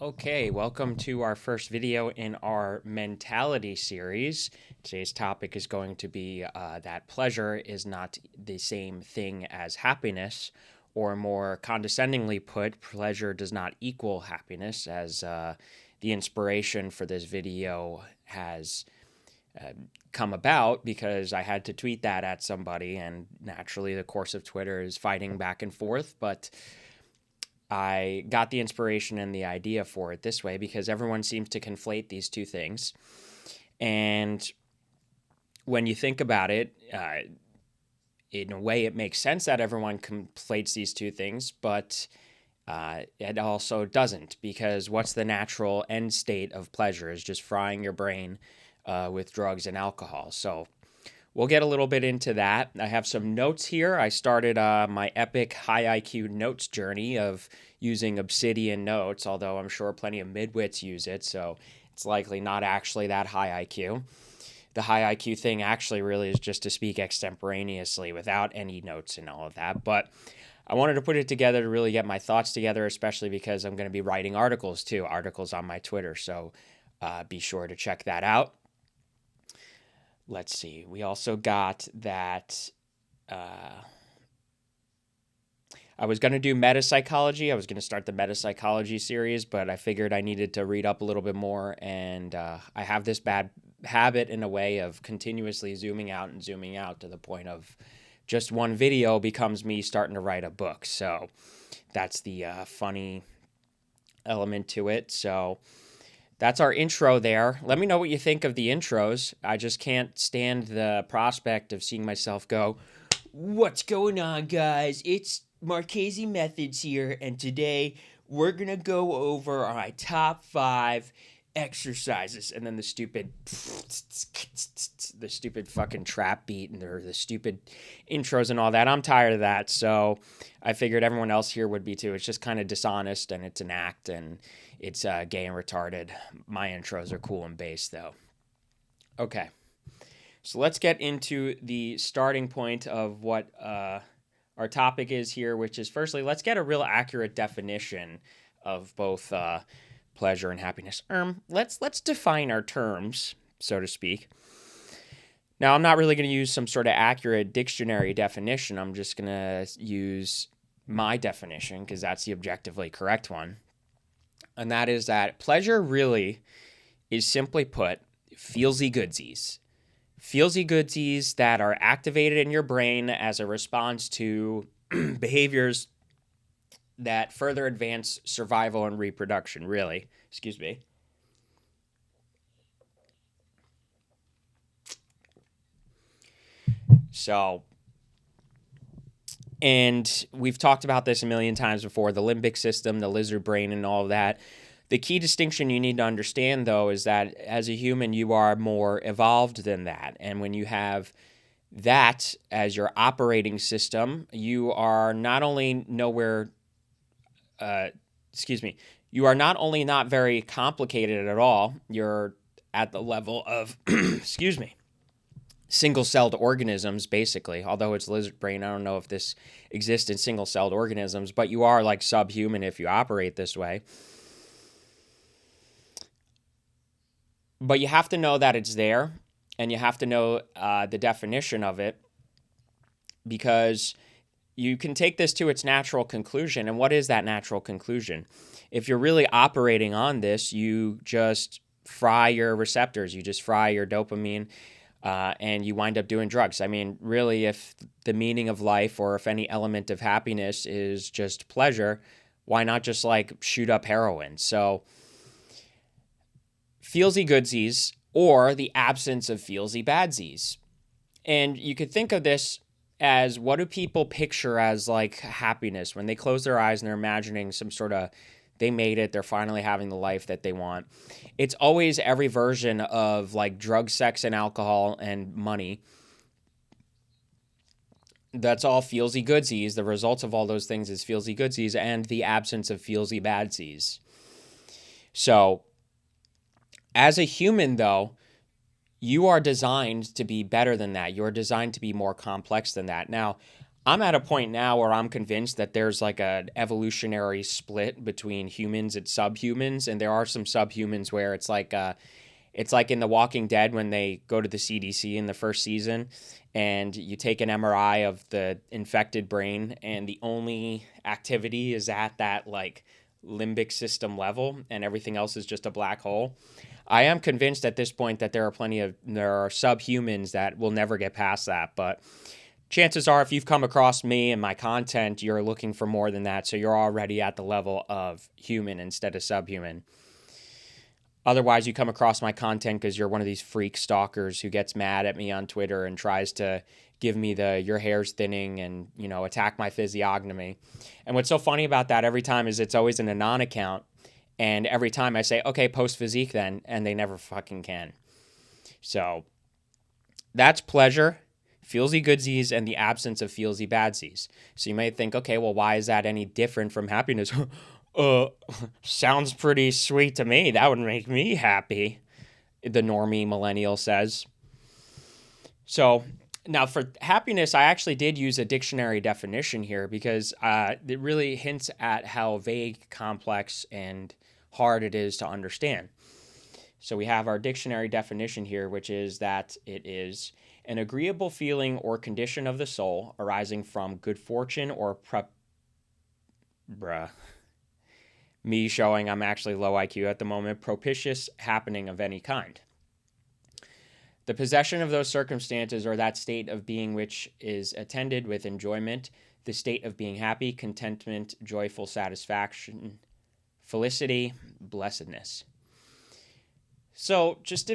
Okay, welcome to our first video in our mentality series. Today's topic is going to be that pleasure is not the same thing as happiness, or more condescendingly put, pleasure does not equal happiness, as the inspiration for this video has come about because I had to tweet that at somebody, and naturally, the course of Twitter is fighting back and forth, but I got the inspiration and the idea for it this way because everyone seems to conflate these two things. And when you think about it, in a way, it makes sense that everyone conflates these two things, but it also doesn't, because what's the natural end state of pleasure is just frying your brain with drugs and alcohol. So we'll get a little bit into that. I have some notes here. I started my epic high IQ notes journey of using Obsidian Notes, although I'm sure plenty of midwits use it, so it's likely not actually that high IQ. The high IQ thing actually really is just to speak extemporaneously without any notes and all of that. But I wanted to put it together to really get my thoughts together, especially because I'm going to be writing articles too, articles on my Twitter. So be sure to check that out. Let's see. We also got that I was going to do meta psychology. I was going to start the meta psychology series, but I figured I needed to read up a little bit more. And I have this bad habit in a way of continuously zooming out and zooming out to the point of just one video becomes me starting to write a book. So that's the funny element to it. So that's our intro there. Let me know what you think of the intros. I just can't stand the prospect of seeing myself go, "What's going on, guys? It's Marchese Methods here, and today we're gonna go over my top 5 exercises." And then the stupid fucking trap beat and the stupid intros and all that. I'm tired of that, so I figured everyone else here would be too. It's just kind of dishonest, and it's an act, and it's gay and retarded. My intros are cool and bass, though. Okay. So let's get into the starting point of what our topic is here, which is firstly, let's get a real accurate definition of both pleasure and happiness. Let's define our terms, so to speak. Now, I'm not really going to use some sort of accurate dictionary definition. I'm just going to use my definition because that's the objectively correct one. And that is that pleasure really is, simply put, feelsy goodsies. Feelsy goodsies that are activated in your brain as a response to behaviors that further advance survival and reproduction, really. Excuse me. So, and we've talked about this a million times before, the limbic system, the lizard brain, and all of that. The key distinction you need to understand, though, is that as a human, you are more evolved than that. And when you have that as your operating system, you are not only nowhere, excuse me, you are not only not very complicated at all, you're at the level of, excuse me, single-celled organisms, basically. Although it's lizard brain, I don't know if this exists in single-celled organisms, but you are like subhuman if you operate this way. But you have to know that it's there, and you have to know the definition of it, because you can take this to its natural conclusion. And what is that natural conclusion? If you're really operating on this, you just fry your receptors, you just fry your dopamine, and you wind up doing drugs. I mean, really, if the meaning of life or if any element of happiness is just pleasure, why not just like shoot up heroin? So, feelsy goodsies or the absence of feelsy badsies. And you could think of this as, what do people picture as like happiness when they close their eyes and they're imagining some sort of, they made it, they're finally having the life that they want. It's always every version of like drug, sex, and alcohol and money. That's all feelsy goodsies. The results of all those things is feelsy goodsies and the absence of feelsy badsies. So, as a human, though, you are designed to be better than that. You're designed to be more complex than that. Now, I'm at a point now where I'm convinced that there's like an evolutionary split between humans and subhumans, and there are some subhumans where it's like in The Walking Dead when they go to the CDC in the first season and you take an MRI of the infected brain and the only activity is at that like limbic system level and everything else is just a black hole. I am convinced at this point that there are subhumans that will never get past that, but chances are if you've come across me and my content, you're looking for more than that, so you're already at the level of human instead of subhuman. Otherwise, you come across my content because you're one of these freak stalkers who gets mad at me on Twitter and tries to give me the your hair's thinning and, attack my physiognomy. And what's so funny about that every time is it's always in a non-account. And every time I say, okay, post physique then, and they never fucking can. So that's pleasure, feelsy goodsies, and the absence of feelsy badsies. So you may think, okay, well, why is that any different from happiness? Sounds pretty sweet to me. That would make me happy, the normie millennial says. So now for happiness, I actually did use a dictionary definition here because it really hints at how vague, complex, and hard it is to understand. So we have our dictionary definition here, which is that it is an agreeable feeling or condition of the soul arising from good fortune or me showing I'm actually low IQ at the moment, propitious happening of any kind. The possession of those circumstances or that state of being which is attended with enjoyment, the state of being happy, contentment, joyful satisfaction, felicity, blessedness. So just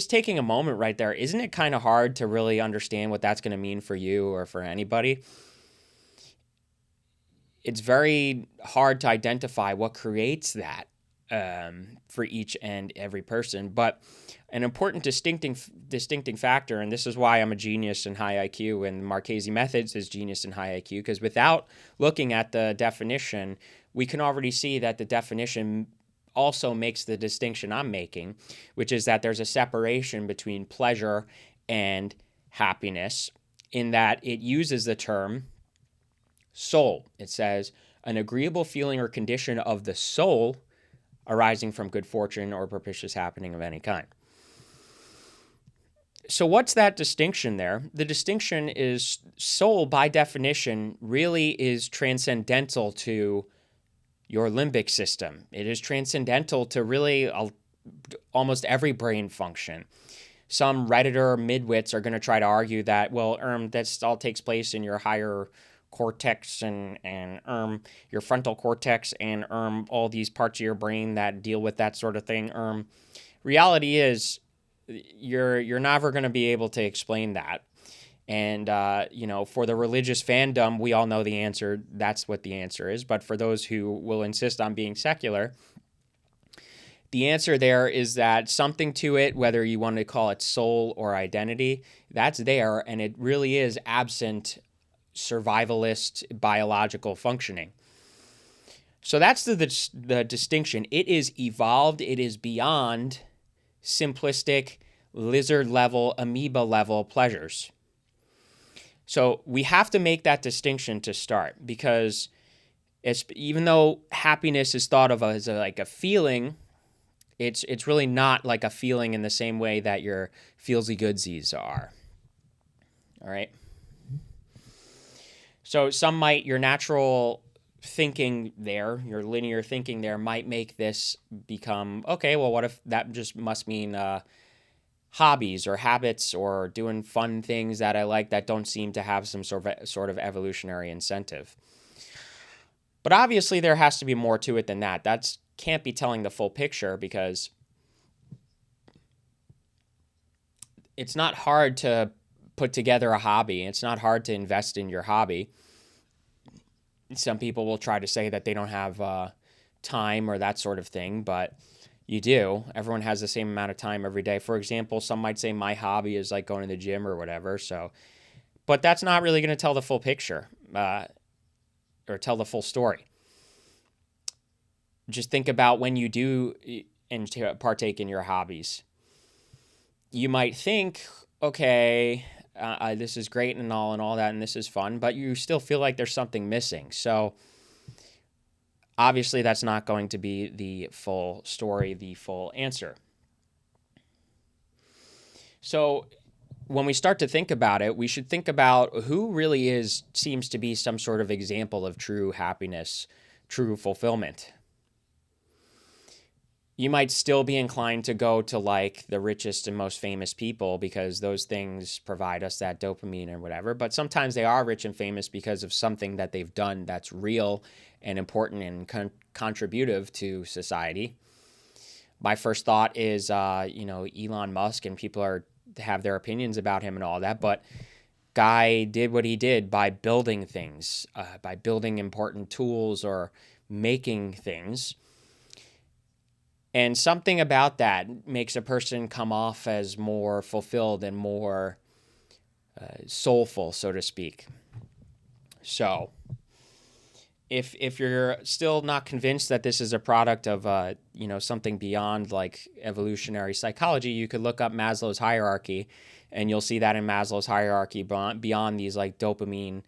taking a moment right there, isn't it kind of hard to really understand what that's going to mean for you or for anybody? It's very hard to identify what creates that for each and every person. But an important distincting factor, and this is why I'm a genius in high IQ and Marchese Methods is genius in high IQ, because without looking at the definition, we can already see that the definition also makes the distinction I'm making, which is that there's a separation between pleasure and happiness in that it uses the term soul. It says an agreeable feeling or condition of the soul arising from good fortune or propitious happening of any kind. So what's that distinction there? The distinction is soul, by definition, really is transcendental to your limbic system. It is transcendental to really almost every brain function. Some Redditor midwits are going to try to argue that, well, that all takes place in your higher cortex and your frontal cortex and all these parts of your brain that deal with that sort of thing. Reality is you're never going to be able to explain that. And, for the religious fandom, we all know the answer. That's what the answer is. But for those who will insist on being secular, the answer there is that something to it, whether you want to call it soul or identity, that's there. And it really is absent survivalist biological functioning. So that's the distinction. It is evolved. It is beyond simplistic lizard level, amoeba level pleasures. So we have to make that distinction to start, because even though happiness is thought of as like a feeling, it's really not like a feeling in the same way that your feelsy goodsies are. All right. So your natural thinking there, your linear thinking there might make this become, okay, well, what if that just must mean hobbies or habits or doing fun things that I like that don't seem to have some sort of evolutionary incentive. But obviously there has to be more to it than that. That can't be telling the full picture, because it's not hard to put together a hobby. It's not hard to invest in your hobby. Some people will try to say that they don't have time or that sort of thing, but you do. Everyone has the same amount of time every day. For example, some might say my hobby is like going to the gym or whatever. But that's not really going to tell the full picture or tell the full story. Just think about when you do and partake in your hobbies. You might think, okay, this is great and all that, and this is fun, but you still feel like there's something missing. So obviously that's not going to be the full story, the full answer. So when we start to think about it, we should think about who really seems to be some sort of example of true happiness, true fulfillment. You might still be inclined to go to like the richest and most famous people because those things provide us that dopamine or whatever. But sometimes they are rich and famous because of something that they've done that's real and important and contributive to society. My first thought is, Elon Musk, and people have their opinions about him and all that, but guy did what he did by building things, by building important tools or making things. And something about that makes a person come off as more fulfilled and more soulful, so to speak. So if you're still not convinced that this is a product of something beyond like evolutionary psychology, you could look up Maslow's hierarchy, and you'll see that in Maslow's hierarchy, beyond these like dopamine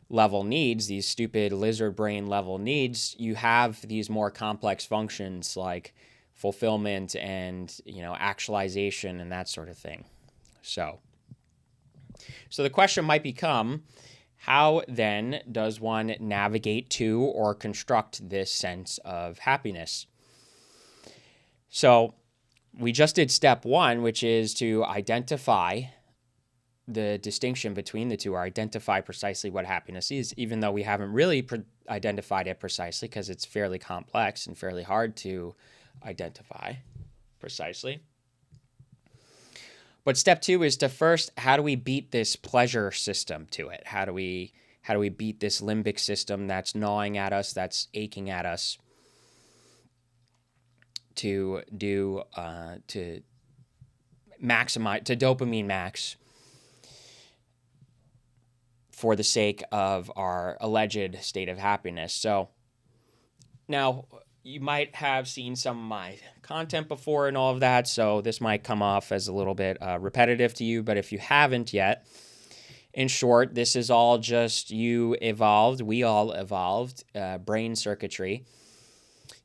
level needs, these stupid lizard brain level needs, you have these more complex functions like fulfillment and actualization and that sort of thing. So the question might become, how then does one navigate to or construct this sense of happiness? So we just did step one, which is to identify the distinction between the two, or identify precisely what happiness is, even though we haven't really identified it precisely because it's fairly complex and fairly hard to identify precisely. But step two is to first, how do we beat this pleasure system to it? How do we beat this limbic system that's gnawing at us, that's aching at us, to maximize, to dopamine max for the sake of our alleged state of happiness? So now, you might have seen some of my content before and all of that, so this might come off as a little bit repetitive to you, but if you haven't yet, in short, this is all just we all evolved brain circuitry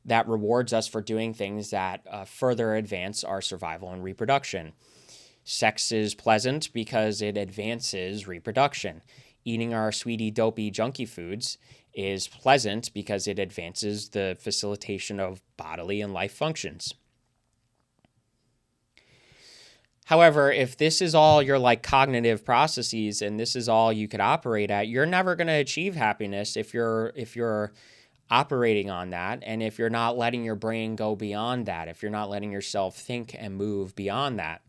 that rewards us for doing things that further advance our survival and reproduction. Sex is pleasant because it advances reproduction. Eating our sweetie dopey junky foods is pleasant because it advances the facilitation of bodily and life functions. However, if this is all your like cognitive processes and this is all you could operate at, you're never going to achieve happiness if you're operating on that, and if you're not letting your brain go beyond that, if you're not letting yourself think and move beyond that.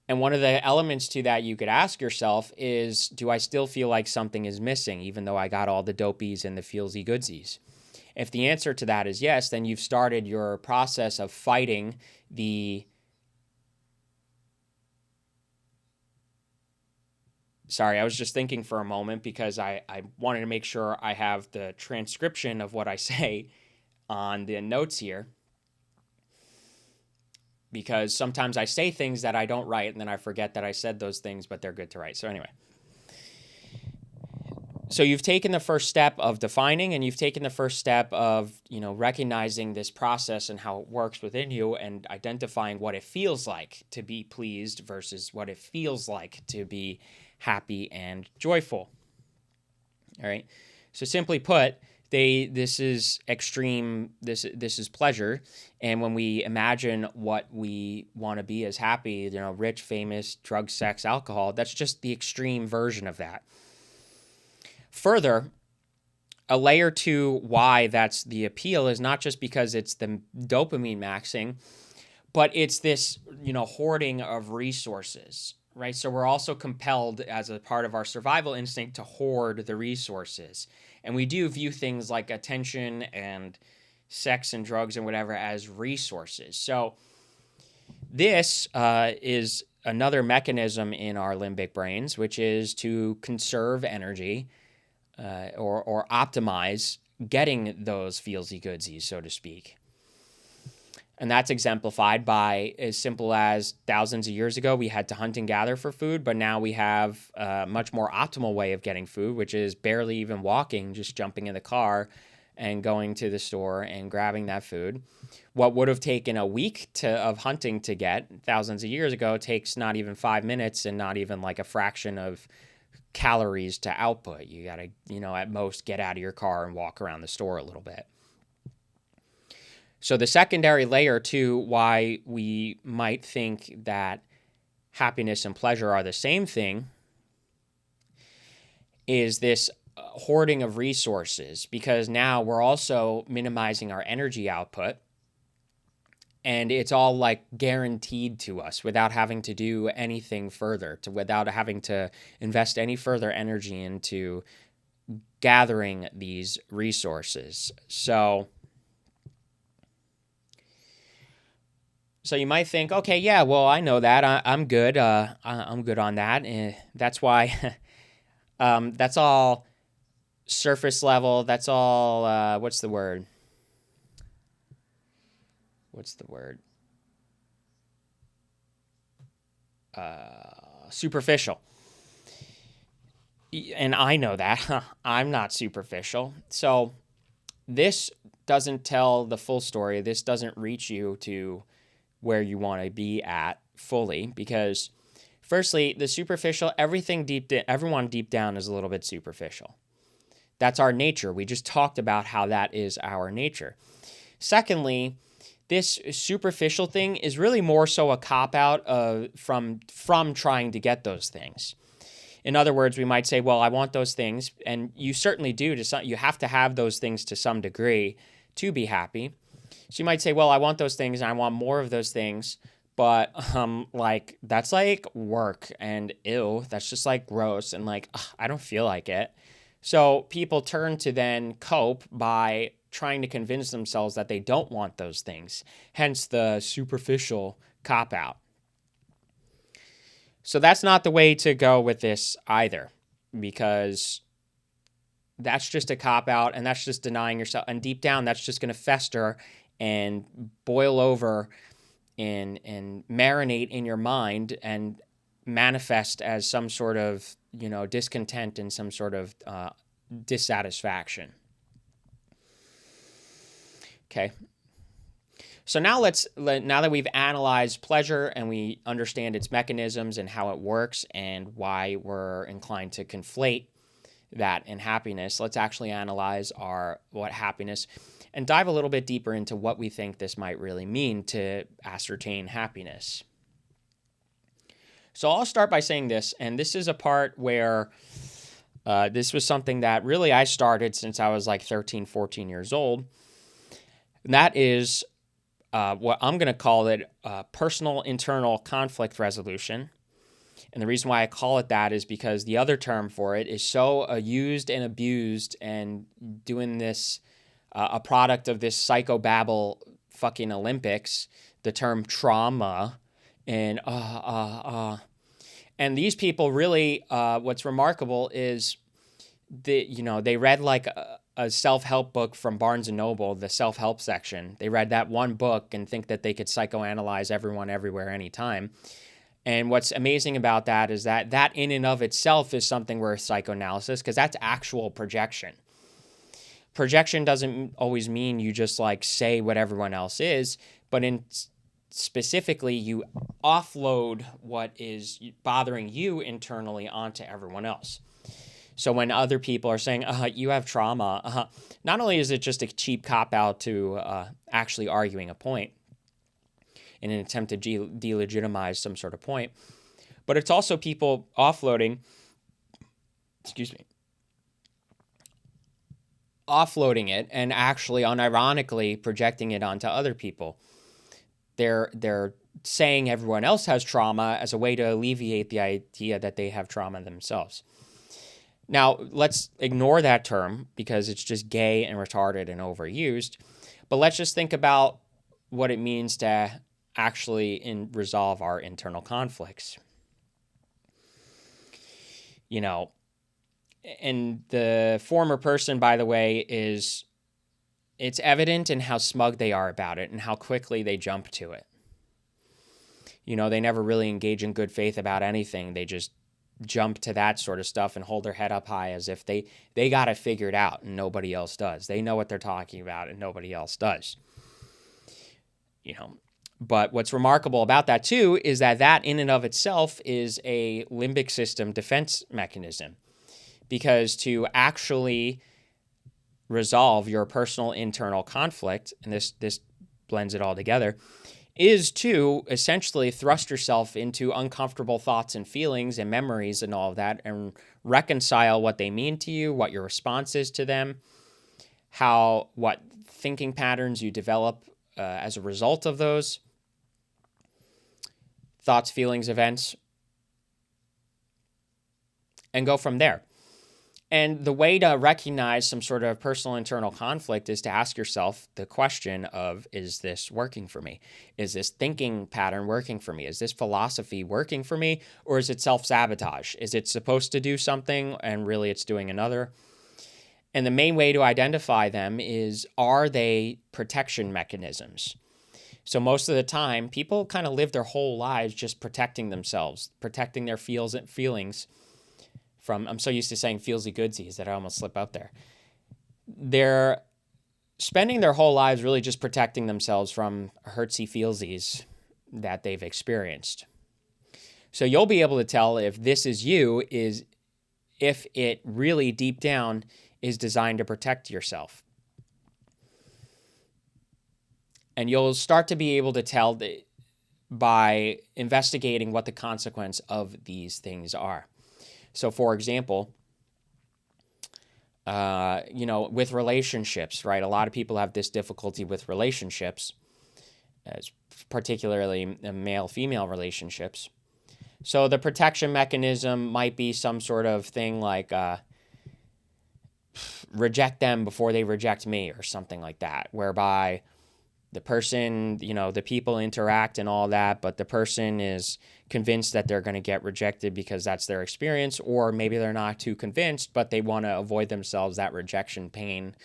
And one of the elements to that you could ask yourself is, do I still feel like something is missing, even though I got all the dopies and the feelsy goodsies? If the answer to that is yes, then you've started your process of fighting the... Sorry, I was just thinking for a moment because I wanted to make sure I have the transcription of what I say on the notes here, because sometimes I say things that I don't write and then I forget that I said those things, but they're good to write. So anyway, so you've taken the first step of defining, and you've taken the first step of, recognizing this process and how it works within you, and identifying what it feels like to be pleased versus what it feels like to be happy and joyful. All right. So simply put, this is extreme, this is pleasure. And when we imagine what we want to be as happy, rich, famous, drugs, sex, alcohol, that's just the extreme version of that. Further, a layer to why that's the appeal is not just because it's the dopamine maxing, but it's this, hoarding of resources, right? So we're also compelled as a part of our survival instinct to hoard the resources. And we do view things like attention and sex and drugs and whatever as resources. So this is another mechanism in our limbic brains, which is to conserve energy or optimize getting those feelsy goodsies, so to speak. And that's exemplified by as simple as thousands of years ago, we had to hunt and gather for food, but now we have a much more optimal way of getting food, which is barely even walking, just jumping in the car and going to the store and grabbing that food. What would have taken a week of hunting to get thousands of years ago takes not even 5 minutes and not even like a fraction of calories to output. You got to, at most get out of your car and walk around the store a little bit. So the secondary layer to why we might think that happiness and pleasure are the same thing is this hoarding of resources, because now we're also minimizing our energy output, and it's all like guaranteed to us without having to do anything further, without having to invest any further energy into gathering these resources. So you might think, okay, yeah, well, I know that. I'm good. I'm good on that. That's why that's all surface level. That's all, what's the word? Superficial. And I know that. I'm not superficial. So this doesn't tell the full story. This doesn't reach you to where you want to be at fully, because firstly, the superficial, everyone deep down is a little bit superficial. That's our nature. We just talked about how that is our nature. Secondly, this superficial thing is really more so a cop-out from trying to get those things. In other words, we might say, well, I want those things, and you certainly do. You have to have those things to some degree to be happy. So you might say, well, I want those things and I want more of those things, but like that's like work and ew, that's just like gross and like I don't feel like it. So people turn to then cope by trying to convince themselves that they don't want those things, hence the superficial cop-out. So that's not the way to go with this either, because that's just a cop-out and that's just denying yourself. And deep down, that's just going to fester and boil over and marinate in your mind and manifest as some sort of, discontent and some sort of dissatisfaction. Okay. So now now that we've analyzed pleasure and we understand its mechanisms and how it works and why we're inclined to conflate that and happiness, let's actually analyze what happiness and dive a little bit deeper into what we think this might really mean to ascertain happiness. So I'll start by saying this, and this is a part where this was something that really I started since I was like 13, 14 years old. And that is what I'm going to call it personal internal conflict resolution. And the reason why I call it that is because the other term for it is so used and abused and doing this, a product of this psychobabble fucking Olympics, the term trauma, and and these people really, what's remarkable is they read like a self-help book from Barnes & Noble, the self-help section. They read that one book and think that they could psychoanalyze everyone, everywhere, anytime. And what's amazing about that is that in and of itself is something worth psychoanalysis, because that's actual projection. Projection doesn't always mean you just like say what everyone else is, but specifically you offload what is bothering you internally onto everyone else. So when other people are saying, you have trauma, not only is it just a cheap cop-out to actually arguing a point in an attempt to delegitimize some sort of point, but it's also people offloading it and actually unironically projecting it onto other people. They're saying everyone else has trauma as a way to alleviate the idea that they have trauma themselves. Now, let's ignore that term because it's just gay and retarded and overused, but let's just think about what it means to actually resolve our internal conflicts. And the former person, by the way, is it's evident in how smug they are about it and how quickly they jump to it. They never really engage in good faith about anything. They just jump to that sort of stuff and hold their head up high as if they got it figured out and nobody else does. They know what they're talking about and nobody else does. But what's remarkable about that too is that in and of itself is a limbic system defense mechanism, because to actually resolve your personal internal conflict, and this blends it all together, is to essentially thrust yourself into uncomfortable thoughts and feelings and memories and all of that, and reconcile what they mean to you, what your response is to them, what thinking patterns you develop as a result of those thoughts, feelings, events, and go from there. And the way to recognize some sort of personal internal conflict is to ask yourself the question of, is this working for me? Is this thinking pattern working for me? Is this philosophy working for me? Or is it self-sabotage? Is it supposed to do something and really it's doing another? And the main way to identify them is, are they protection mechanisms? So most of the time, people kind of live their whole lives just protecting themselves, protecting their feelings from, I'm so used to saying feelsy goodsies that I almost slip out there. They're spending their whole lives really just protecting themselves from hurtsy feelsies that they've experienced. So you'll be able to tell if this is you, is if it really deep down is designed to protect yourself. And you'll start to be able to tell by investigating what the consequence of these things are. So, for example, with relationships, right? A lot of people have this difficulty with relationships, particularly male-female relationships. So the protection mechanism might be some sort of thing like reject them before they reject me, or something like that, whereby the person, the people interact and all that, but the person is convinced that they're going to get rejected because that's their experience, or maybe they're not too convinced, but they want to avoid themselves that rejection pain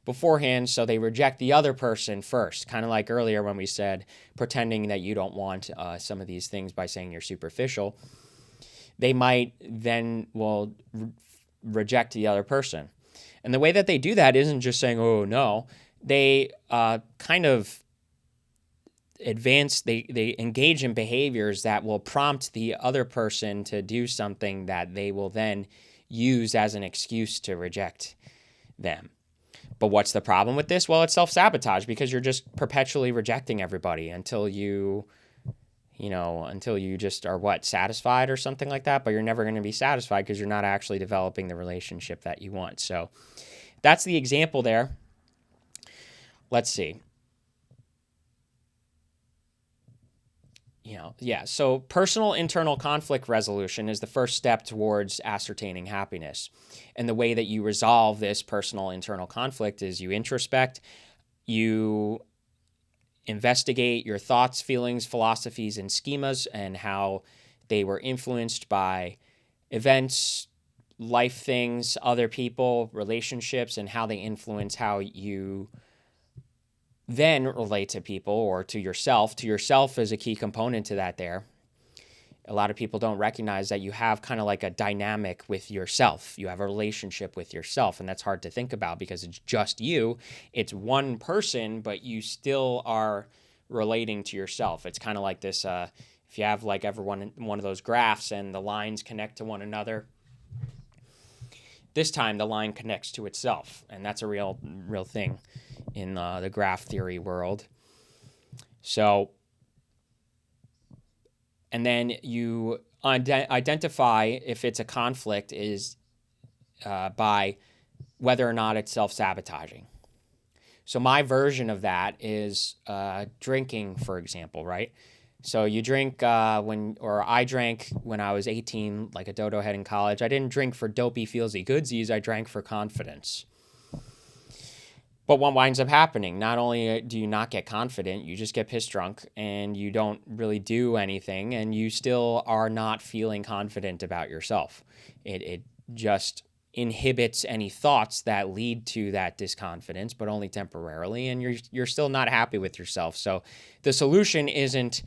beforehand, so they reject the other person first, kind of like earlier when we said pretending that you don't want some of these things by saying you're superficial. They might then reject the other person. And the way that they do that isn't just saying, oh, no. They kind of they engage in behaviors that will prompt the other person to do something that they will then use as an excuse to reject them. But what's the problem with this? Well, it's self-sabotage, because you're just perpetually rejecting everybody until you just are satisfied or something like that. But you're never going to be satisfied because you're not actually developing the relationship that you want. So that's the example there. Let's see. So personal internal conflict resolution is the first step towards ascertaining happiness. And the way that you resolve this personal internal conflict is you introspect, you investigate your thoughts, feelings, philosophies, and schemas, and how they were influenced by events, life things, other people, relationships, and how they influence how you then relate to people or to yourself. To yourself is a key component to that there. A lot of people don't recognize that you have kind of like a dynamic with yourself. You have a relationship with yourself, and that's hard to think about because it's just you. It's one person, but you still are relating to yourself. It's kind of like this, if you have like one of those graphs and the lines connect to one another, this time the line connects to itself, and that's a real thing in the graph theory world. So, and then you identify if it's a conflict is by whether or not it's self-sabotaging. So my version of that is drinking, for example, right? So you drink I drank when I was 18, like a dodo head in college. I didn't drink for dopey, feelsy goodsies. I drank for confidence. But what winds up happening, not only do you not get confident, you just get pissed drunk and you don't really do anything, and you still are not feeling confident about yourself. It just inhibits any thoughts that lead to that disconfidence, but only temporarily, and you're still not happy with yourself. So the solution isn't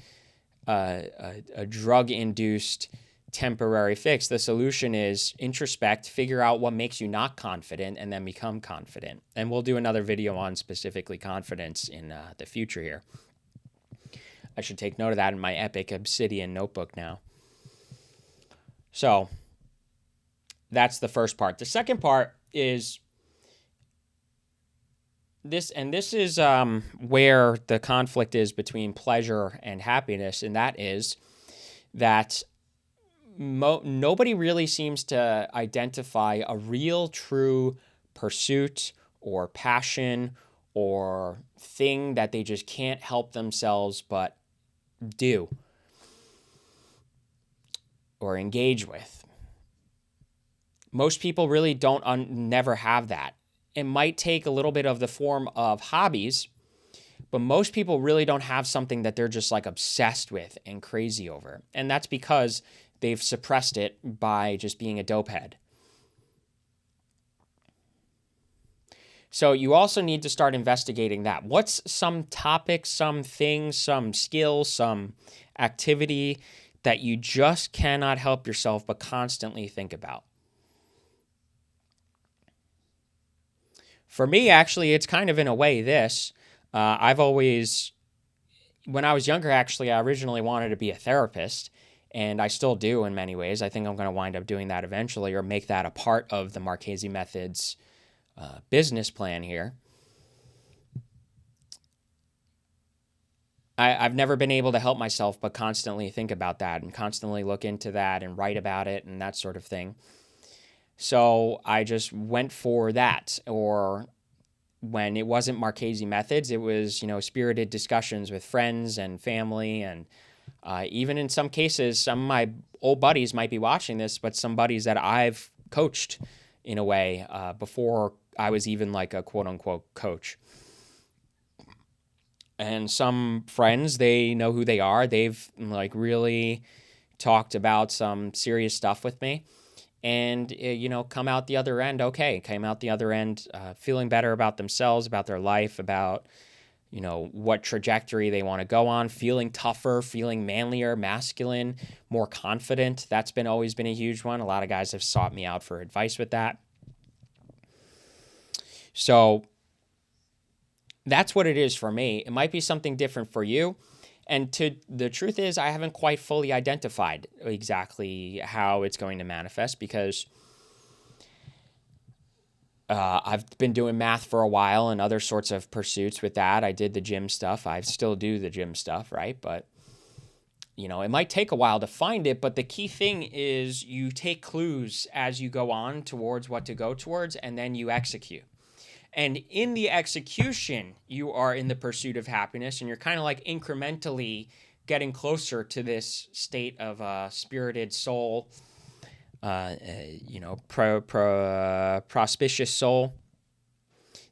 a drug-induced temporary fix. The solution is introspect, figure out what makes you not confident, and then become confident. And we'll do another video on specifically confidence in the future here. I should take note of that in my epic Obsidian notebook now. So that's the first part. The second part is this, and this is where the conflict is between pleasure and happiness, and that is that nobody really seems to identify a real, true pursuit or passion or thing that they just can't help themselves but do or engage with. Most people really never have that. It might take a little bit of the form of hobbies, but most people really don't have something that they're just like obsessed with and crazy over. And that's because they've suppressed it by just being a dope head. So you also need to start investigating that. What's some topic, some thing, some skill, some activity that you just cannot help yourself but constantly think about? For me, actually, it's kind of in a way this. I've always, when I was younger, actually, I originally wanted to be a therapist, and I still do in many ways. I think I'm going to wind up doing that eventually, or make that a part of the Marchese Methods business plan here. I've never been able to help myself but constantly think about that and constantly look into that and write about it and that sort of thing. So I just went for that. Or when it wasn't Marchese Methods, it was, spirited discussions with friends and family. And even in some cases, some of my old buddies might be watching this, but some buddies that I've coached in a way before I was even like a quote unquote coach. And some friends, they know who they are. They've like really talked about some serious stuff with me. And, come out the other end okay. Came out the other end feeling better about themselves, about their life, about, what trajectory they want to go on, feeling tougher, feeling manlier, masculine, more confident. That's always been a huge one. A lot of guys have sought me out for advice with that. So that's what it is for me. It might be something different for you. And the truth is, I haven't quite fully identified exactly how it's going to manifest, because I've been doing math for a while and other sorts of pursuits with that. I did the gym stuff. I still do the gym stuff, right? But, it might take a while to find it. But the key thing is you take clues as you go on towards what to go towards, and then you execute. And in the execution, you are in the pursuit of happiness, and you're kind of like incrementally getting closer to this state of spirited soul, prospicious soul.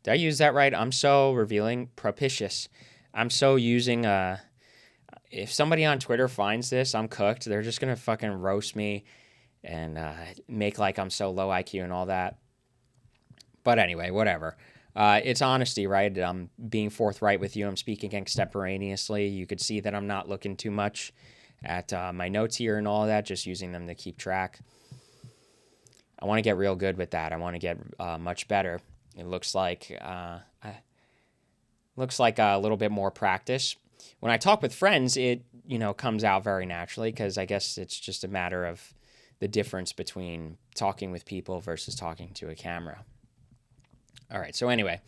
Did I use that right? I'm so revealing. Propitious. I'm so using, if somebody on Twitter finds this, I'm cooked. They're just going to fucking roast me and make like I'm so low IQ and all that. But anyway, whatever. It's honesty, right? I'm being forthright with you. I'm speaking extemporaneously. You could see that I'm not looking too much at my notes here and all that, just using them to keep track. I want to get real good with that. I want to get much better. It looks like a little bit more practice. When I talk with friends, it comes out very naturally, because I guess it's just a matter of the difference between talking with people versus talking to a camera. All right. So anyway,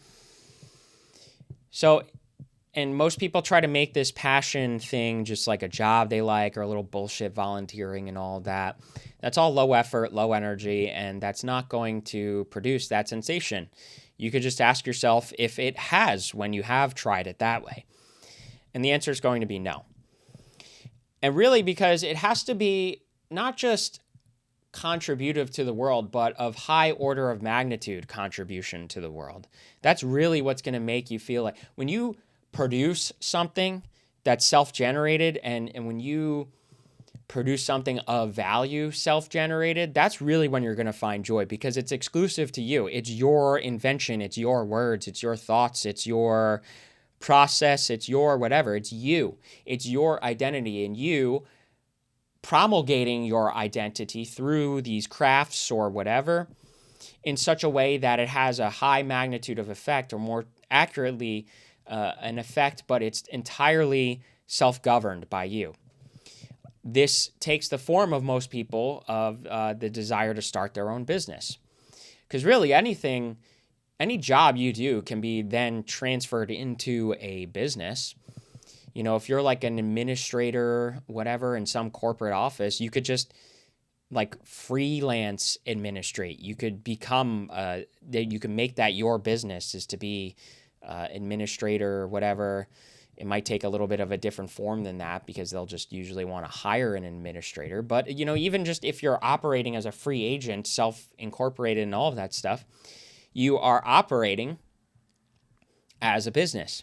and most people try to make this passion thing just like a job they like, or a little bullshit volunteering and all that. That's all low effort, low energy, and that's not going to produce that sensation. You could just ask yourself if it has when you have tried it that way. And the answer is going to be no. And really, because it has to be not just contributive to the world, but of high order of magnitude contribution to the world. That's really what's going to make you feel like when you produce something that's self-generated, and when you produce something of value self-generated, that's really when you're going to find joy, because it's exclusive to you. It's your invention, it's your words, it's your thoughts, it's your process, it's your whatever. It's you. It's your identity, and you promulgating your identity through these crafts or whatever in such a way that it has a high magnitude of effect, or more accurately, an effect, but it's entirely self-governed by you. This takes the form of most people of the desire to start their own business. Because really any job you do can be then transferred into a business. You know, if you're like an administrator, whatever, in some corporate office, you could just like freelance administrate. You could become, you can make that your business, is to be administrator or whatever. It might take a little bit of a different form than that, because they'll just usually want to hire an administrator. But, you know, even just if you're operating as a free agent, self-incorporated and all of that stuff, you are operating as a business.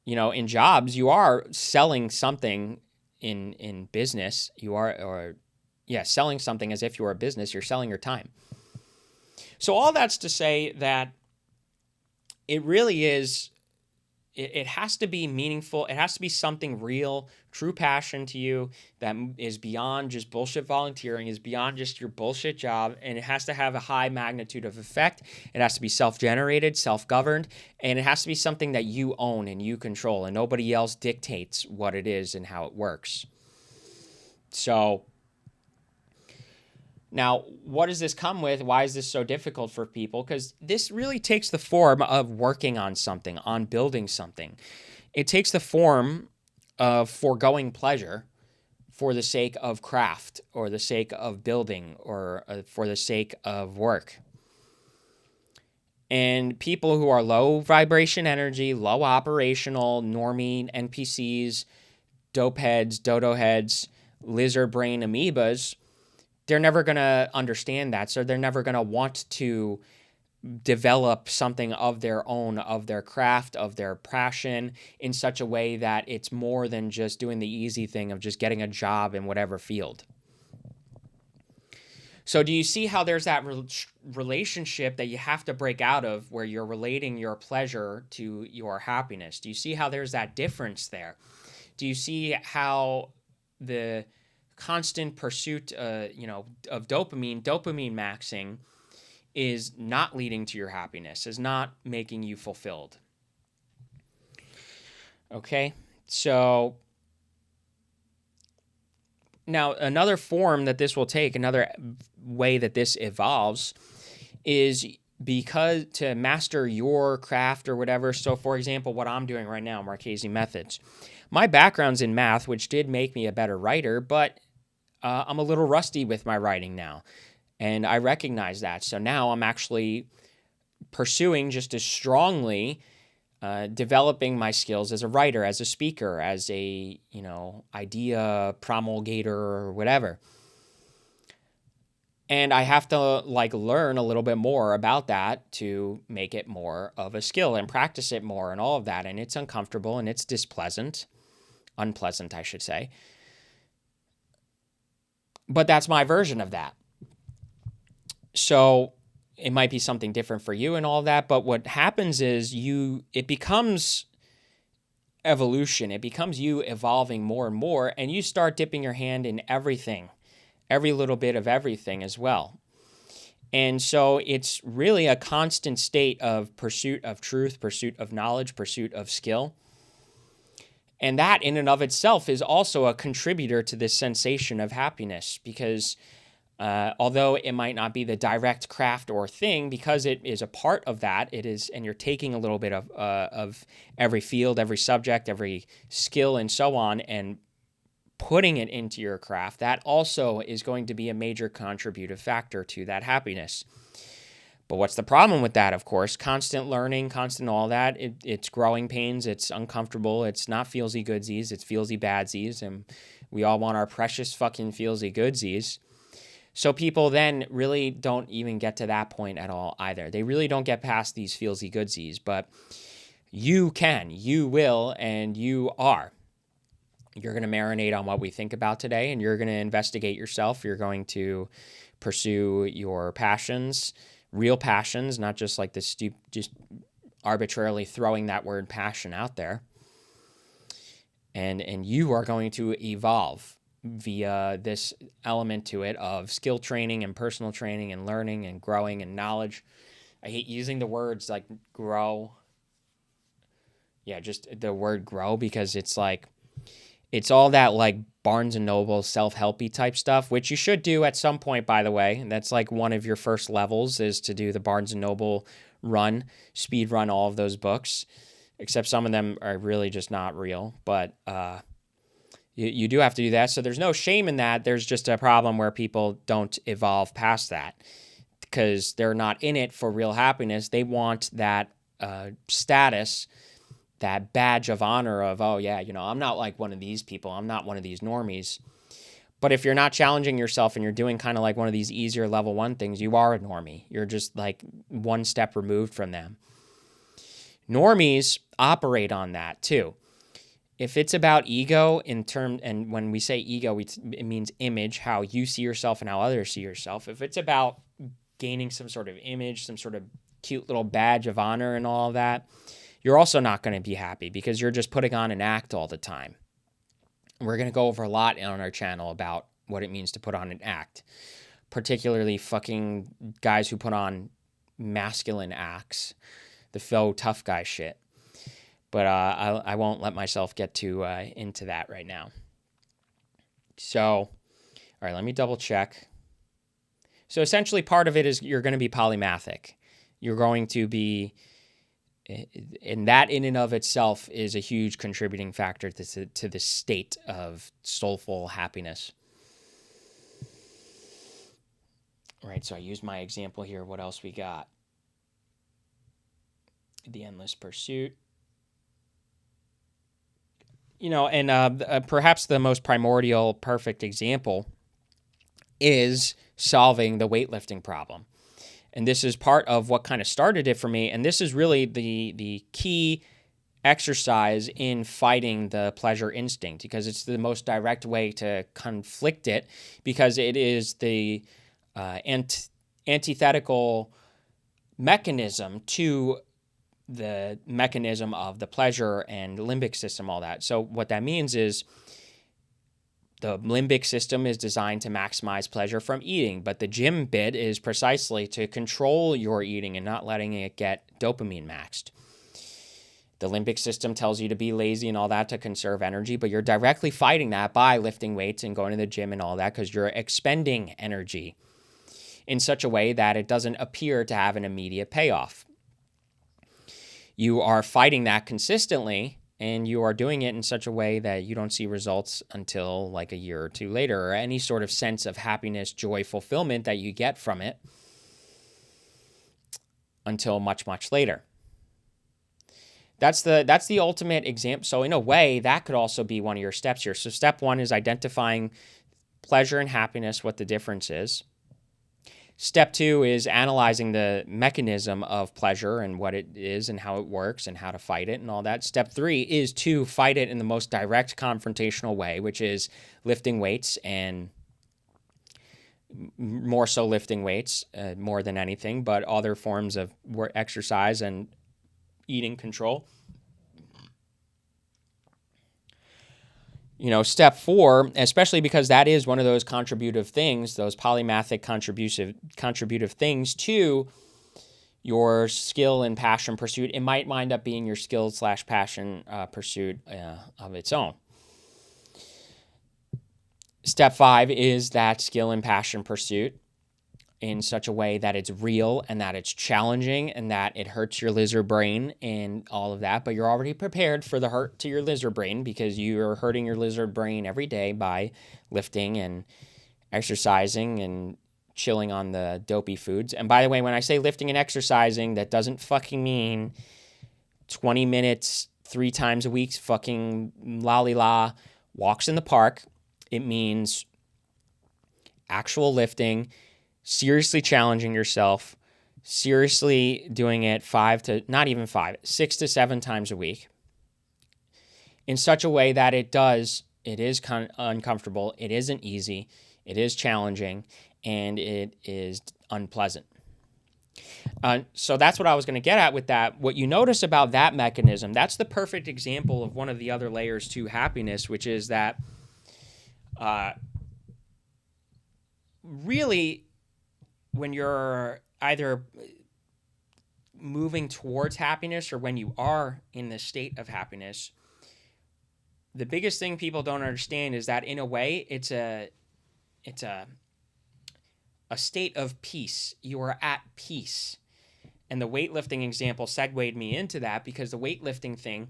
You know, in jobs, you are selling something in business. You are, selling something as if you're a business. You're selling your time. So all that's to say that it really is, it has to be meaningful. It has to be something real, true passion to you that is beyond just bullshit volunteering, is beyond just your bullshit job, and it has to have a high magnitude of effect. It has to be self-generated, self-governed, and it has to be something that you own and you control, and nobody else dictates what it is and how it works. So now, what does this come with? Why is this so difficult for people? Because this really takes the form of working on something, on building something. It takes the form of foregoing pleasure for the sake of craft, or the sake of building, or for the sake of work. And people who are low vibration energy, low operational, normie NPCs, dope heads, dodo heads, lizard brain amoebas, they're never going to understand that. So they're never going to want to develop something of their own, of their craft, of their passion, in such a way that it's more than just doing the easy thing of just getting a job in whatever field. So do you see how there's that relationship that you have to break out of, where you're relating your pleasure to your happiness? Do you see how there's that difference there? Do you see how the constant pursuit, of dopamine maxing, is not leading to your happiness, is not making you fulfilled? Okay, so now another form that this will take, another way that this evolves, is because to master your craft or whatever. So for example, what I'm doing right now, Marchese Methods, my background's in math, which did make me a better writer, but I'm a little rusty with my writing now, and I recognize that. So now I'm actually pursuing just as strongly developing my skills as a writer, as a speaker, as a, idea promulgator or whatever. And I have to learn a little bit more about that to make it more of a skill and practice it more and all of that. And it's uncomfortable and it's unpleasant, I should say. But that's my version of that. So it might be something different for you and all of that. But what happens is it becomes evolution. It becomes you evolving more and more, and you start dipping your hand in everything, every little bit of everything as well. And so it's really a constant state of pursuit of truth, pursuit of knowledge, pursuit of skill. And that in and of itself is also a contributor to this sensation of happiness, because although it might not be the direct craft or thing, because it is a part of that, it is, and you're taking a little bit of every field, every subject, every skill, and so on, and putting it into your craft, that also is going to be a major contributive factor to that happiness. But what's the problem with that? Of course, constant learning, constant all that, it's growing pains, it's uncomfortable, it's not feelsy goodsies, it's feelsy badsies, and we all want our precious fucking feelsy goodsies. So people then really don't even get to that point at all either. They really don't get past these feelsy goodsies, but you can, you will, and you are. You're going to marinate on what we think about today, and you're going to investigate yourself. You're going to pursue your passions, real passions, not just like this just arbitrarily throwing that word passion out there. And you are going to evolve via this element to it of skill training and personal training and learning and growing and knowledge. I hate using the words like grow. Yeah, just the word grow, because it's like, it's all that like Barnes and Noble self-helpy type stuff, which you should do at some point, by the way. And that's like one of your first levels, is to do the Barnes and Noble run, speed run all of those books, except some of them are really just not real. But you do have to do that. So there's no shame in that. There's just a problem where people don't evolve past that because they're not in it for real happiness. They want that status, that badge of honor of, oh yeah, I'm not like one of these people. I'm not one of these normies. But if you're not challenging yourself and you're doing kind of like one of these easier level 1 things, you are a normie. You're just like one step removed from them. Normies operate on that too. If it's about ego and when we say ego, it means image, how you see yourself and how others see yourself. If it's about gaining some sort of image, some sort of cute little badge of honor and all of that, you're also not going to be happy because you're just putting on an act all the time. We're going to go over a lot on our channel about what it means to put on an act, particularly fucking guys who put on masculine acts, the faux tough guy shit. But I won't let myself get too into that right now. So, all right, let me double check. So essentially part of it is you're going to be polymathic. You're going to be, and that in and of itself is a huge contributing factor to the state of soulful happiness. All right, so I used my example here. What else we got? The Endless Pursuit. And perhaps the most primordial, perfect example is solving the weightlifting problem. And this is part of what kind of started it for me. And this is really the key exercise in fighting the pleasure instinct, because it's the most direct way to conflict it, because it is the antithetical mechanism to the mechanism of the pleasure and limbic system, all that. So what that means is the limbic system is designed to maximize pleasure from eating, but the gym bit is precisely to control your eating and not letting it get dopamine maxed. The limbic system tells you to be lazy and all that to conserve energy, but you're directly fighting that by lifting weights and going to the gym and all that, because you're expending energy in such a way that it doesn't appear to have an immediate payoff. You are fighting that consistently, and you are doing it in such a way that you don't see results until like a year or two later, or any sort of sense of happiness, joy, fulfillment that you get from it until much, much later. That's the ultimate example. So in a way, that could also be one of your steps here. So step 1 is identifying pleasure and happiness, what the difference is. Step 2 is analyzing the mechanism of pleasure and what it is and how it works and how to fight it and all that. Step 3 is to fight it in the most direct confrontational way, which is lifting weights, and more so lifting weights more than anything, but other forms of exercise and eating control. Step 4, especially because that is one of those contributive things, those polymathic contributive things to your skill and passion pursuit. It might wind up being your skill/passion pursuit of its own. Step 5 is that skill and passion pursuit in such a way that it's real and that it's challenging and that it hurts your lizard brain and all of that. But you're already prepared for the hurt to your lizard brain, because you're hurting your lizard brain every day by lifting and exercising and chilling on the dopey foods. And by the way, when I say lifting and exercising, that doesn't fucking mean 20 minutes, 3 times a week, fucking la walks in the park. It means actual lifting, seriously challenging yourself, seriously doing it 6 to 7 times a week in such a way that it does It is uncomfortable. It isn't easy. It is challenging, and it is unpleasant. So that's what I was going to get at with that. What you notice about that mechanism, that's the perfect example of one of the other layers to happiness, which is that really when you're either moving towards happiness or when you are in the state of happiness, the biggest thing people don't understand is that in a way it's a state of peace. You are at peace. And the weightlifting example segued me into that, because the weightlifting thing,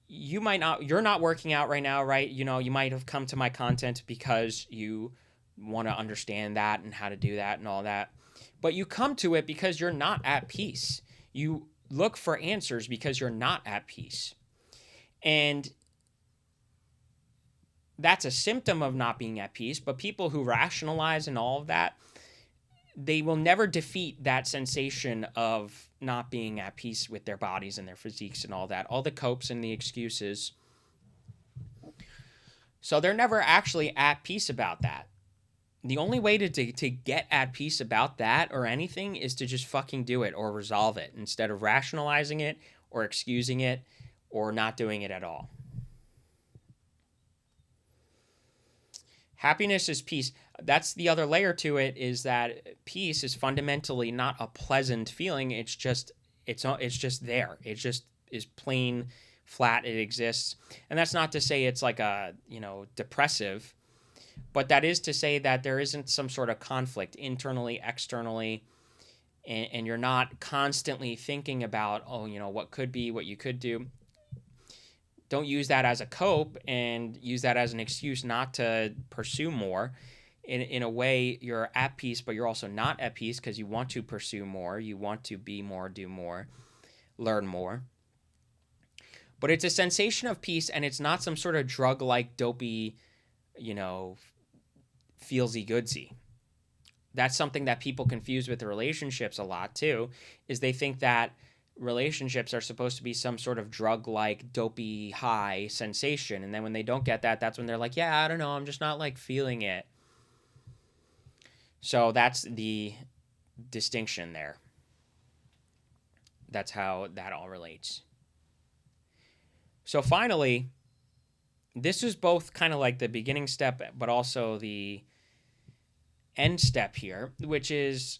you're not working out right now, right? You might have come to my content because you want to understand that and how to do that and all that. But you come to it because you're not at peace. You look for answers because you're not at peace. And that's a symptom of not being at peace. But people who rationalize and all of that, they will never defeat that sensation of not being at peace with their bodies and their physiques and all that, all the copes and the excuses. So they're never actually at peace about that. The only way to get at peace about that or anything is to just fucking do it or resolve it instead of rationalizing it or excusing it or not doing it at all. Happiness is peace. That's the other layer to it, is that peace is fundamentally not a pleasant feeling. It's just there. It just is plain flat. It exists. And that's not to say it's like a, depressive, but that is to say that there isn't some sort of conflict internally, externally, and you're not constantly thinking about, what could be, what you could do. Don't use that as a cope and use that as an excuse not to pursue more. In a way, you're at peace, but you're also not at peace because you want to pursue more. You want to be more, do more, learn more. But it's a sensation of peace, and it's not some sort of drug-like, dopey, feelsy-goodsy. That's something that people confuse with relationships a lot, too, is they think that relationships are supposed to be some sort of drug-like, dopey, high sensation. And then when they don't get that, that's when they're like, yeah, I don't know, I'm just not, feeling it. So that's the distinction there. That's how that all relates. So finally, this is both kind of like the beginning step, but also the end step here, which is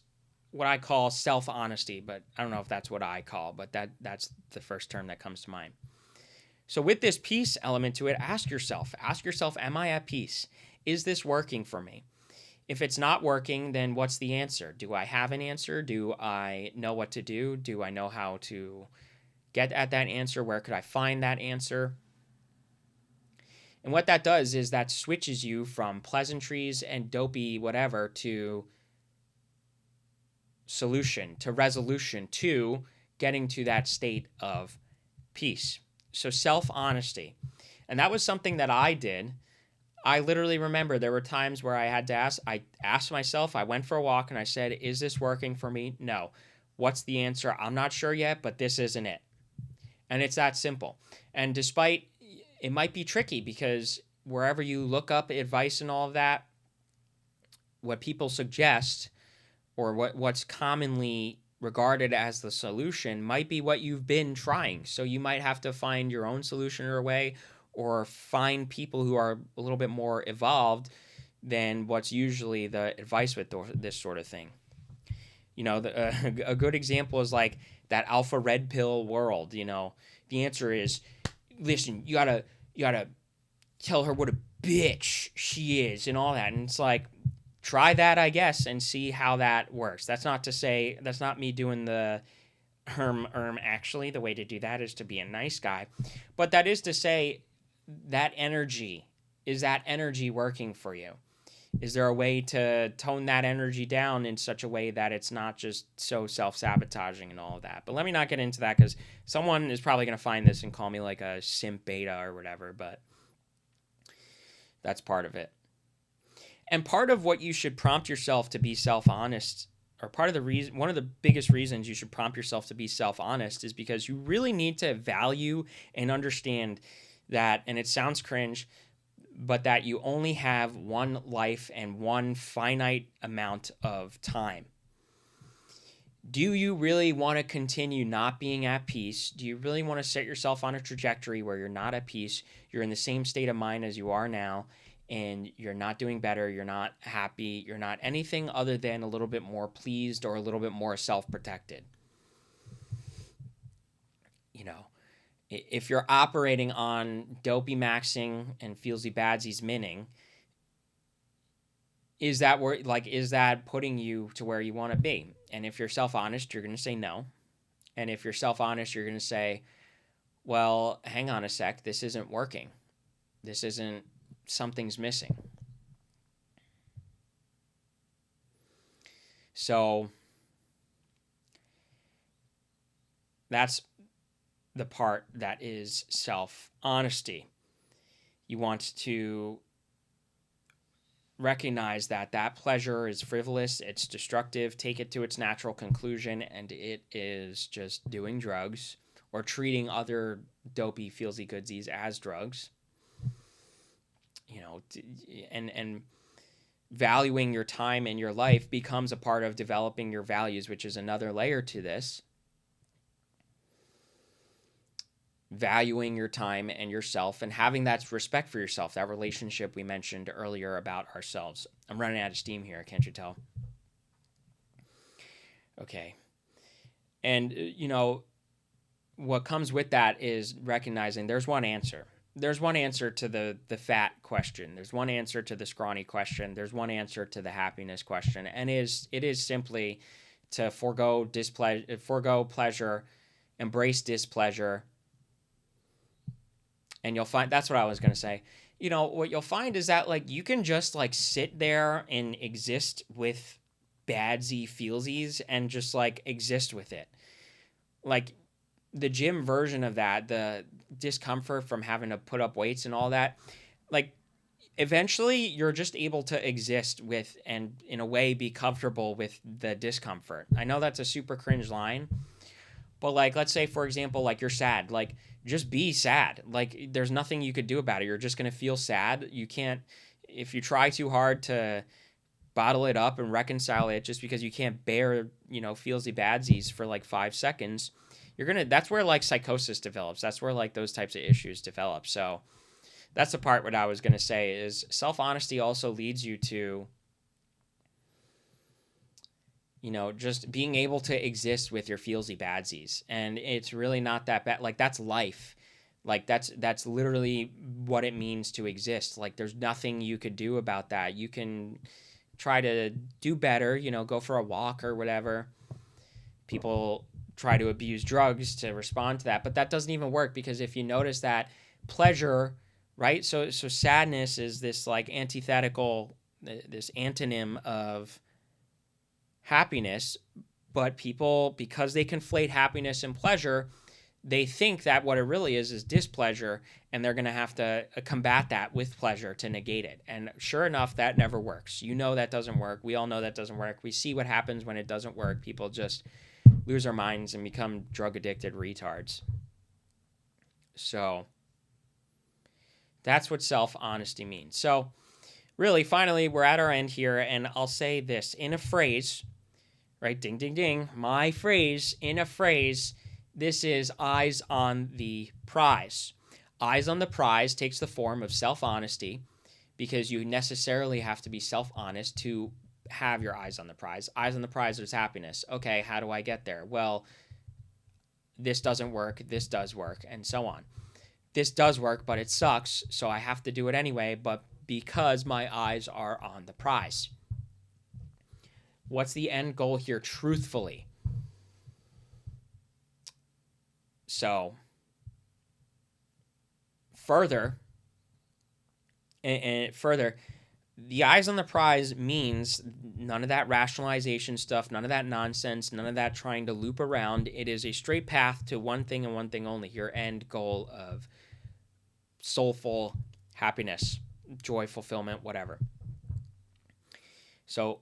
what I call self-honesty, but I don't know if that's what I call, but that's the first term that comes to mind. So with this peace element to it, ask yourself, am I at peace? Is this working for me? If it's not working, then what's the answer? Do I have an answer? Do I know what to do? Do I know how to get at that answer? Where could I find that answer? And what that does is that switches you from pleasantries and dopey whatever to solution, to resolution, to getting to that state of peace. So self-honesty. And that was something that I did. I literally remember there were times where I had to I asked myself, I went for a walk and I said, is this working for me? No. What's the answer? I'm not sure yet, but this isn't it. And it's that simple. And despite, it might be tricky because wherever you look up advice and all of that, what people suggest or what's commonly regarded as the solution might be what you've been trying. So you might have to find your own solution or way, or find people who are a little bit more evolved than what's usually the advice with this sort of thing. A good example is like that alpha red pill world. The answer is, listen, you gotta tell her what a bitch she is and all that. And it's like, try that, I guess, and see how that works. That's not to say, that's not me doing the actually. The way to do that is to be a nice guy. But that is to say, that energy, is that energy working for you? Is there a way to tone that energy down in such a way that it's not just so self-sabotaging and all of that? But let me not get into that because someone is probably going to find this and call me like a simp beta or whatever, but that's part of it. And part of what you should prompt yourself to be self-honest, or part of the reason, one of the biggest reasons you should prompt yourself to be self-honest is because you really need to value and understand that, and it sounds cringe, but that you only have one life and one finite amount of time. Do you really want to continue not being at peace? Do you really want to set yourself on a trajectory where you're not at peace? You're in the same state of mind as you are now, and you're not doing better. You're not happy. You're not anything other than a little bit more pleased or a little bit more self-protected. You know, if you're operating on dopey maxing and feelsy badsies minning, is that putting you to where you want to be? And if you're self-honest, you're going to say no. And if you're self-honest, you're going to say, well, hang on a sec, this isn't working. Something's missing. So that's the part that is self-honesty. You want to recognize that pleasure is frivolous, it's destructive, take it to its natural conclusion, and it is just doing drugs or treating other dopey feelsy goodsies as drugs. And valuing your time and your life becomes a part of developing your values, which is another layer to this. Valuing your time and yourself and having that respect for yourself, that relationship we mentioned earlier about ourselves. I'm running out of steam here, can't you tell? Okay. And, what comes with that is recognizing there's one answer. There's one answer to the fat question. There's one answer to the scrawny question. There's one answer to the happiness question. And it is simply to forego pleasure, embrace displeasure. And you'll find, that's what I was going to say. What you'll find is that you can just sit there and exist with badsy feelsies and just exist with it. The gym version of that, the discomfort from having to put up weights and all that, eventually you're just able to exist with and in a way be comfortable with the discomfort. I know that's a super cringe line, but let's say, for example, you're sad, just be sad. There's nothing you could do about it. You're just going to feel sad. You can't, if you try too hard to bottle it up and reconcile it just because you can't bear, feelsy badsies for 5 seconds, that's where psychosis develops. That's where those types of issues develop. So that's the part what I was going to say is self-honesty also leads you to, just being able to exist with your feelsy badsies. And it's really not that bad. That's life. That's literally what it means to exist. There's nothing you could do about that. You can try to do better, go for a walk or whatever. People try to abuse drugs to respond to that, but that doesn't even work, because if you notice that pleasure, right? So sadness is this antithetical, this antonym of happiness, but people, because they conflate happiness and pleasure, they think that what it really is displeasure, and they're going to have to combat that with pleasure to negate it. And sure enough, that never works. That doesn't work. We all know that doesn't work. We see what happens when it doesn't work. People just lose their minds and become drug-addicted retards. So that's what self-honesty means. So really, finally, we're at our end here, and I'll say this in a phrase, right? Ding, ding, ding. My phrase in a phrase. This is eyes on the prize. Eyes on the prize takes the form of self-honesty, because you necessarily have to be self-honest to have your eyes on the prize. Eyes on the prize is happiness. Okay, how do I get there? Well, this doesn't work. This does work, and so on. This does work, but it sucks, so I have to do it anyway, but because my eyes are on the prize. What's the end goal here, truthfully? So, further, the eyes on the prize means none of that rationalization stuff, none of that nonsense, none of that trying to loop around. It is a straight path to one thing and one thing only, your end goal of soulful happiness, joy, fulfillment, whatever. So,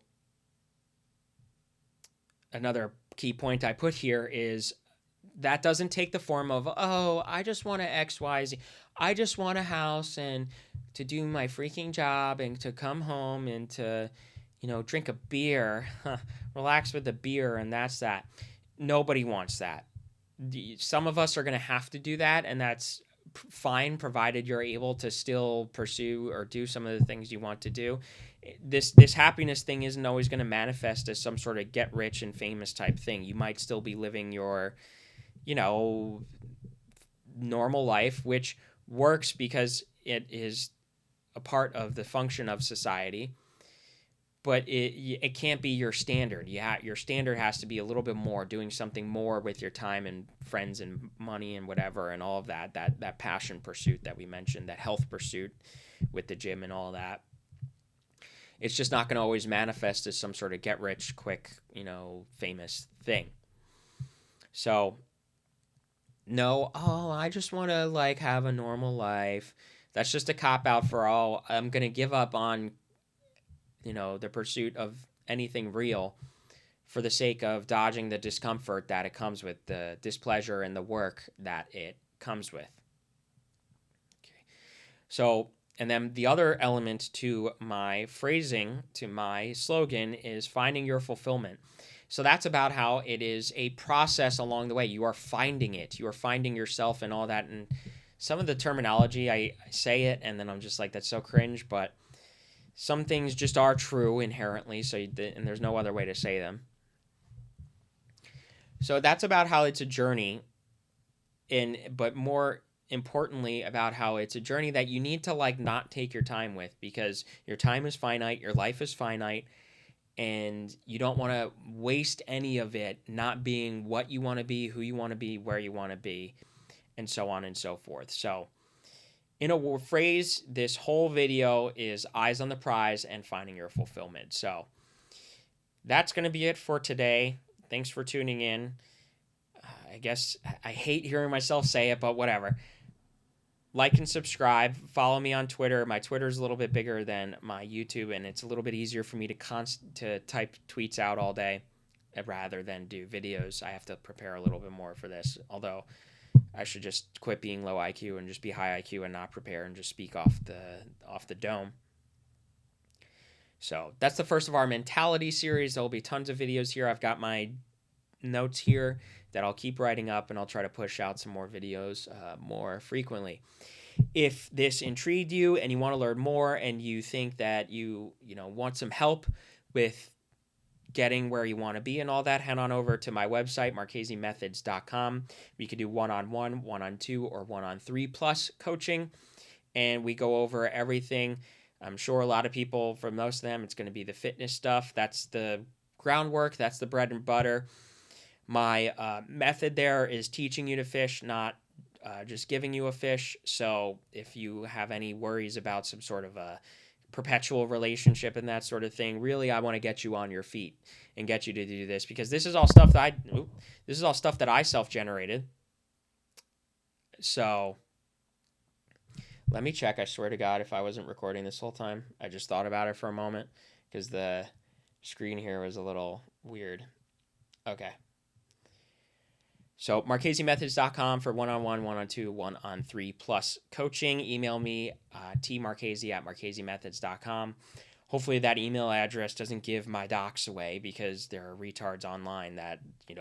another key point I put here is that doesn't take the form of, oh, I just want to X, Y, Z. I just want a house and to do my freaking job and to come home and to, drink a beer, relax with a beer, and that's that. Nobody wants that. Some of us are going to have to do that, and that's fine, provided you're able to still pursue or do some of the things you want to do. This happiness thing isn't always going to manifest as some sort of get rich and famous type thing. You might still be living your, normal life, which works because it is a part of the function of society, but it can't be your standard. Your standard has to be a little bit more, doing something more with your time and friends and money and whatever and all of that passion pursuit that we mentioned, that health pursuit with the gym and all that. It's just not going to always manifest as some sort of get rich quick, famous thing. So no, oh, I just want to like have a normal life. That's just a cop out for all. I'm going to give up on, the pursuit of anything real for the sake of dodging the discomfort that it comes with, the displeasure and the work that it comes with. Okay. So, and then the other element to my phrasing, to my slogan, is finding your fulfillment. So that's about how it is a process along the way. You are finding it. You are finding yourself and all that. And some of the terminology, I say it, and then I'm just like, that's so cringe. But some things just are true inherently, and there's no other way to say them. So that's about how it's a journey, but more importantly about how it's a journey that you need to like not take your time with, because your time is finite, your life is finite, and you don't want to waste any of it not being what you want to be, who you want to be, where you want to be, and so on and so forth. So in a phrase, this whole video is eyes on the prize and finding your fulfillment. So that's going to be it for today. Thanks for tuning in. I guess I hate hearing myself say it, but whatever. Like and subscribe. Follow me on Twitter. My Twitter is a little bit bigger than my YouTube, and it's a little bit easier for me to type tweets out all day rather than do videos. I have to prepare a little bit more for this, although I should just quit being low IQ and just be high IQ and not prepare and just speak off the dome. So that's the first of our mentality series. There'll be tons of videos here. I've got my notes here that I'll keep writing up, and I'll try to push out some more videos more frequently. If this intrigued you and you want to learn more and you think that you want some help with getting where you want to be and all that, head on over to my website, marchesemethods.com. We could do one-on-one, one-on-two, or one-on-three plus coaching, and we go over everything. I'm sure a lot of people, for most of them, it's going to be the fitness stuff. That's the groundwork. That's the bread and butter. My method there is teaching you to fish, not just giving you a fish. So if you have any worries about some sort of a perpetual relationship and that sort of thing, really, I want to get you on your feet and get you to do this, because this is all stuff that I self-generated. So let me check. I swear to God, if I wasn't recording this whole time, I just thought about it for a moment because the screen here was a little weird. Okay. So marchesemethods.com for one-on-one, one-on-two, one-on-three plus coaching. Email me, tmarchese@marchesemethods.com. Hopefully that email address doesn't give my docs away, because there are retards online that,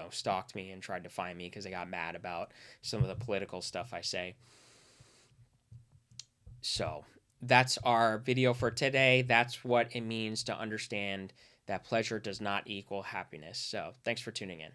stalked me and tried to find me because they got mad about some of the political stuff I say. So that's our video for today. That's what it means to understand that pleasure does not equal happiness. So thanks for tuning in.